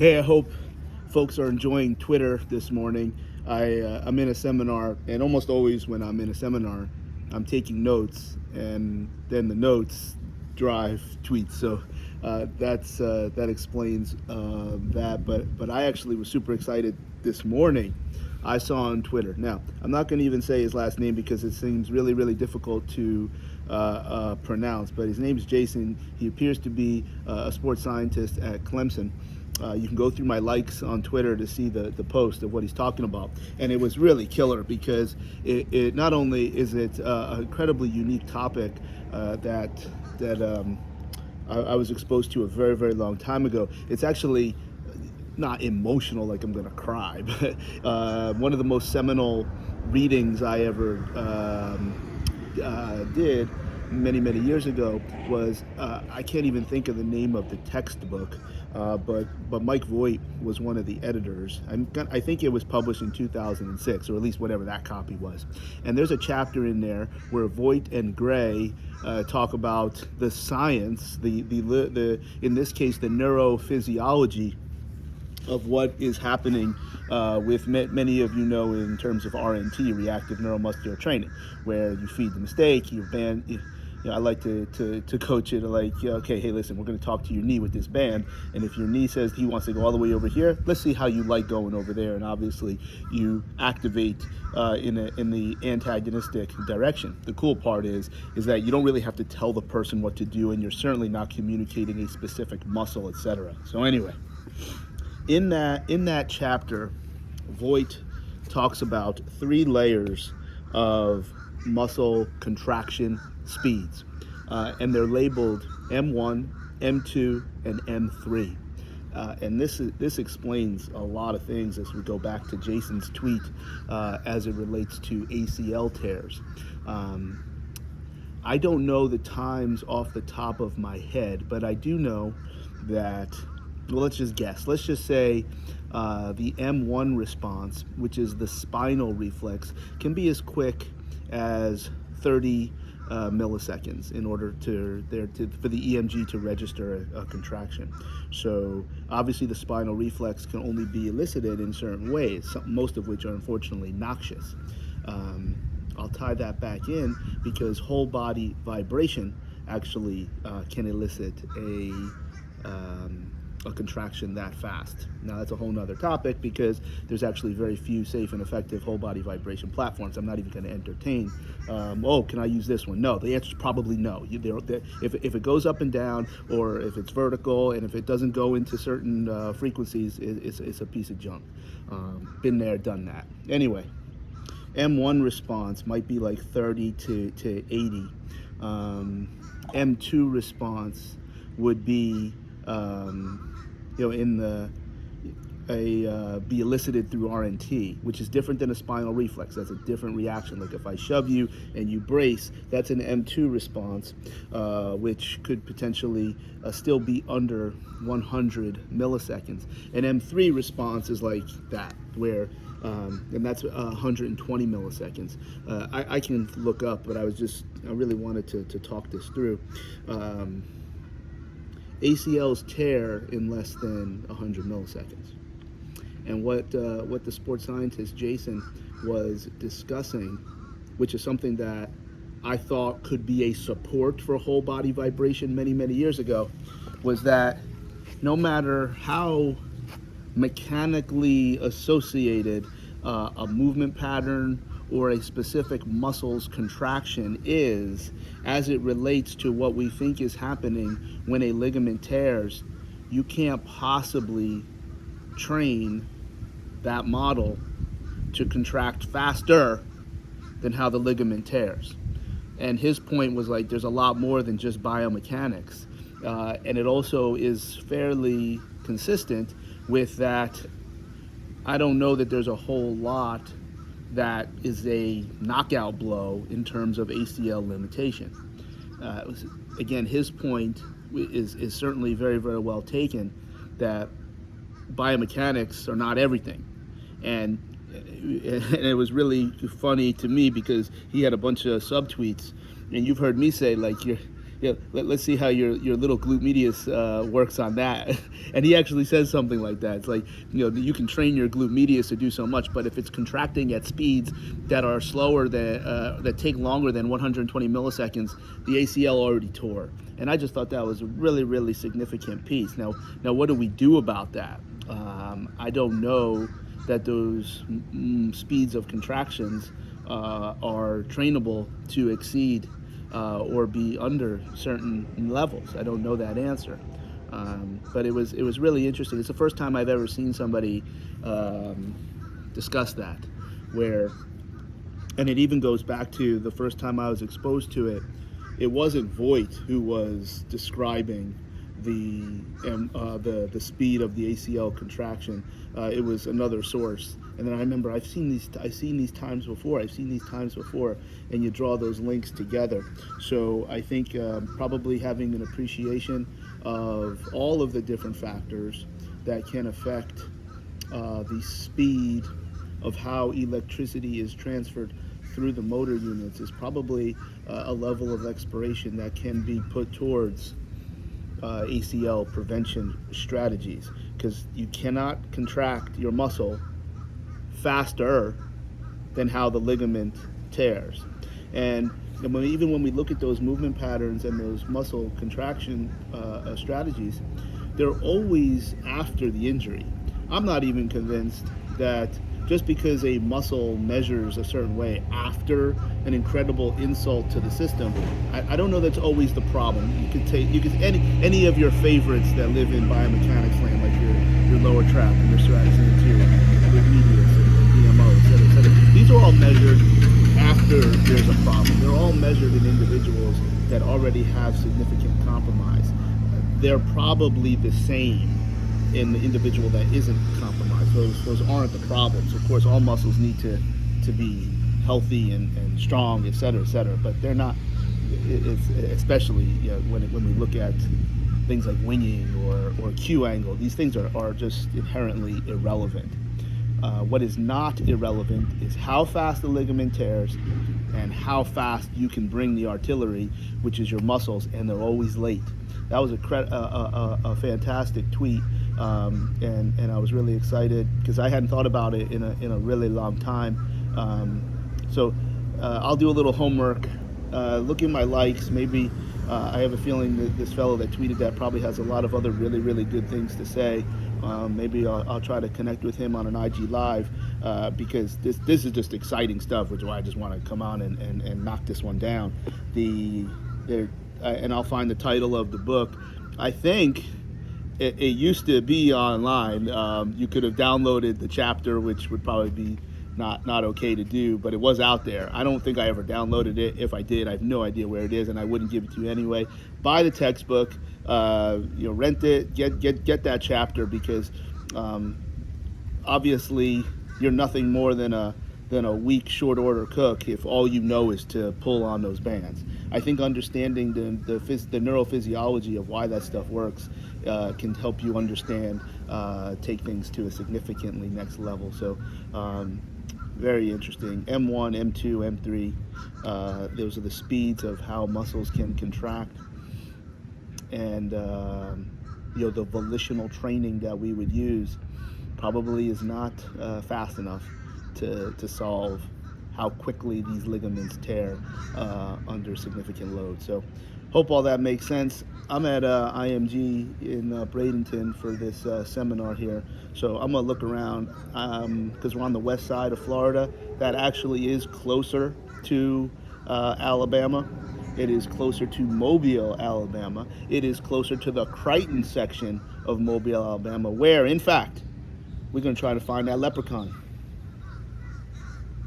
Hey, I hope folks are enjoying Twitter this morning. I'm in a seminar, and almost always when I'm in a seminar, I'm taking notes, and then the notes drive tweets. So that explains that. But I actually was super excited this morning. I saw on Twitter. Now, I'm not going to even say his last name because it seems really, really difficult to pronounce. But his name is Jason. He appears to be a sports scientist at Clemson. You can go through my likes on Twitter to see the post of what he's talking about. And it was really killer because it not only is it an incredibly unique topic that I was exposed to a very, very long time ago. It's actually not emotional like I'm gonna cry, but one of the most seminal readings I ever did many years ago was I can't even think of the name of the textbook, but Mike Voigt was one of the editors. I think it was published in 2006, or at least whatever that copy was. And there's a chapter in there where Voigt and Gray talk about the science, the in this case the neurophysiology of what is happening with many of you know in terms of RNT, reactive neuromuscular training, where you feed the mistake, you band. I like to coach it like, okay, hey, listen, we're going to talk to your knee with this band, and if your knee says he wants to go all the way over here, let's see how you like going over there, and obviously you activate in the antagonistic direction. The cool part is that you don't really have to tell the person what to do, and you're certainly not communicating a specific muscle, etc. So anyway. In that chapter, Voigt talks about 3 layers of muscle contraction speeds, and they're labeled M1, M2, and M3. And this explains a lot of things as we go back to Jason's tweet as it relates to ACL tears. I don't know the times off the top of my head, but I do know that, well, let's just guess. Let's just say the M1 response, which is the spinal reflex, can be as quick as 30 milliseconds in order for the EMG to register a contraction. So obviously the spinal reflex can only be elicited in certain ways, most of which are unfortunately noxious. I'll tie that back in because whole body vibration actually can elicit a contraction that fast. Now that's a whole nother topic because there's actually very few safe and effective whole body vibration platforms. I'm not even going to entertain, can I use this one? No, the answer is probably no. If it goes up and down, or if it's vertical, and if it doesn't go into certain frequencies, it's a piece of junk. Been there, done that. Anyway, M1 response might be like 30 to 80. M2 response would be be elicited through RNT, which is different than a spinal reflex. That's a different reaction. Like if I shove you and you brace, that's an M2 response, which could potentially still be under 100 milliseconds. An M3 response is like that, where and that's 120 milliseconds. I can look up, but I really wanted to talk this through. ACLs tear in less than 100 milliseconds. And what the sports scientist Jason was discussing, which is something that I thought could be a support for whole body vibration many years ago, was that no matter how mechanically associated a movement pattern or a specific muscle's contraction is, as it relates to what we think is happening when a ligament tears, you can't possibly train that model to contract faster than how the ligament tears. And his point was like, there's a lot more than just biomechanics. And it also is fairly consistent with that. I don't know that there's a whole lot that is a knockout blow in terms of ACL limitation. Again, his point is certainly very well taken, that biomechanics are not everything. And it was really funny to me because he had a bunch of subtweets, and you've heard me say, like, yeah, let's see how your little glute medius works on that. And he actually says something like that. It's like, you can train your glute medius to do so much, but if it's contracting at speeds that are slower than that take longer than 120 milliseconds, the ACL already tore. And I just thought that was a really, really significant piece. Now what do we do about that? I don't know that those speeds of contractions are trainable to exceed or be under certain levels. I don't know that answer. But it was really interesting. It's the first time I've ever seen somebody discuss that, where, and it even goes back to the first time I was exposed to it. It wasn't Voigt who was describing the speed of the ACL contraction. It was another source. And then I remember I've seen these times before, and you draw those links together. So I think probably having an appreciation of all of the different factors that can affect the speed of how electricity is transferred through the motor units is probably a level of exploration that can be put towards ACL prevention strategies, because you cannot contract your muscle faster than how the ligament tears. And even when we look at those movement patterns and those muscle contraction strategies, they're always after the injury. I'm not even convinced that just because a muscle measures a certain way after an incredible insult to the system, I don't know that's always the problem. You could any of your favorites that live in biomechanics land, like your lower trap and your serratus anterior, your medius and DMO, et cetera, et cetera. These are all measured after there's a problem. They're all measured in individuals that already have significant compromise. They're probably the same in the individual that isn't compromised. Those aren't the problems. Of course, all muscles need to be healthy and strong, et cetera, but they're not. It's especially when we look at things like winging or Q angle. These things are just inherently irrelevant. What is not irrelevant is how fast the ligament tears and how fast you can bring the artillery, which is your muscles, and they're always late. That was a fantastic tweet. And I was really excited because I hadn't thought about it in a really long time. So I'll do a little homework, look at my likes. Maybe I have a feeling that this fellow that tweeted that probably has a lot of other really, really good things to say. Maybe I'll try to connect with him on an IG Live because this is just exciting stuff, which is why I just want to come on and knock this one down. And I'll find the title of the book. I think it used to be online. You could have downloaded the chapter, which would probably be not okay to do, but it was out there. I don't think I ever downloaded it. If I did, I have no idea where it is, and I wouldn't give it to you anyway. Buy the textbook, rent it, get that chapter, because obviously you're nothing more than a weak short order cook if all you know is to pull on those bands. I think understanding the neurophysiology of why that stuff works can help you understand, take things to a significantly next level. So very interesting. M1, M2, M3, those are the speeds of how muscles can contract. And the volitional training that we would use probably is not fast enough to solve how quickly these ligaments tear under significant load. So hope all that makes sense. I'm at IMG in Bradenton for this seminar here. So I'm gonna look around because we're on the west side of Florida. That actually is closer to Alabama. It is closer to Mobile, Alabama. It is closer to the Crichton section of Mobile, Alabama, where in fact we're gonna try to find that leprechaun.